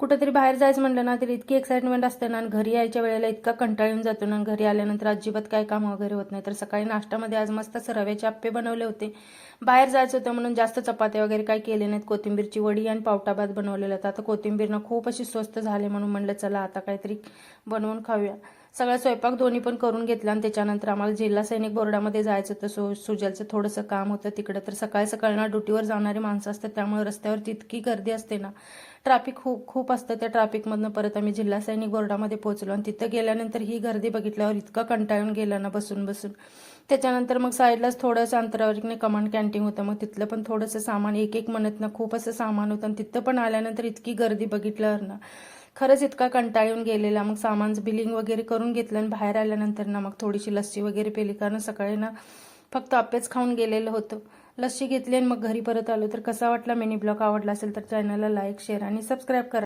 कुठेतरी बाहेर जायचं म्हटलं ना तर इतकी एक्साइटमेंट असते ना, आणि घरी यायच्या वेळेला इतका कंटाळ येऊन जातो ना, घरी आल्यानंतर अजिबात काय काम वगैरे होत नाही. तर सकाळी नाश्त्यामध्ये आज मस्त असं रव्याचे आप्पे बनवले होते. बाहेर जायचं होतं म्हणून जास्त चपात्या वगैरे काही केले नाहीत. कोथिंबीरची वडी आणि पावटा भात बनवलेला होता. आता कोथिंबीरनं खूप अशी स्वस्त झाले म्हणून म्हणलं चला आता काहीतरी बनवून खाऊया. सगळा स्वयंपाक दोन्ही पण करून घेतला आणि त्याच्यानंतर आम्हाला जिल्हा सैनिक बोर्डामध्ये जायचं होतं. सुजलचं थोडंसं काम होतं तिकडं. तर सकाळी सकाळी ना ड्युटीवर जाणारी माणसं असतात, त्यामुळे रस्त्यावरती इतकी गर्दी असते ना, ट्रॅफिक खूप खूप असतं. त्या ट्रॅफिकमधनं परत आम्ही जिल्हा सैनिक बोर्डामध्ये पोहोचलो आणि तिथं गेल्यानंतर ही गर्दी बघितल्यावर इतकं कंटाळून गेलं ना बसून बसून. त्याच्यानंतर मग साईडलाच थोडंसं अंतरावर कमांड कॅन्टीन होतं. मग तिथलं पण थोडंसं सामान एक एक म्हणत ना खूप असं सामान होतं, आणि तिथं पण आल्यानंतर इतकी गर्दी बघितल्यावर ना खरंच इतका कंटाळून गेलेला. मग सामानचं बिलिंग वगैरे करून घेतलं आणि बाहेर आल्यानंतर ना मग थोडीशी लस्सी वगैरे पेली, कारण सकाळी ना फक्त आप्पेच खाऊन गेलेलं होतं. लस्सी घेतली आणि मग घरी परत आलो. तर कसा वाटला मिनी ब्लॉग? आवडला असेल तर चॅनलला लाईक, शेअर आणि सबस्क्राईब करा.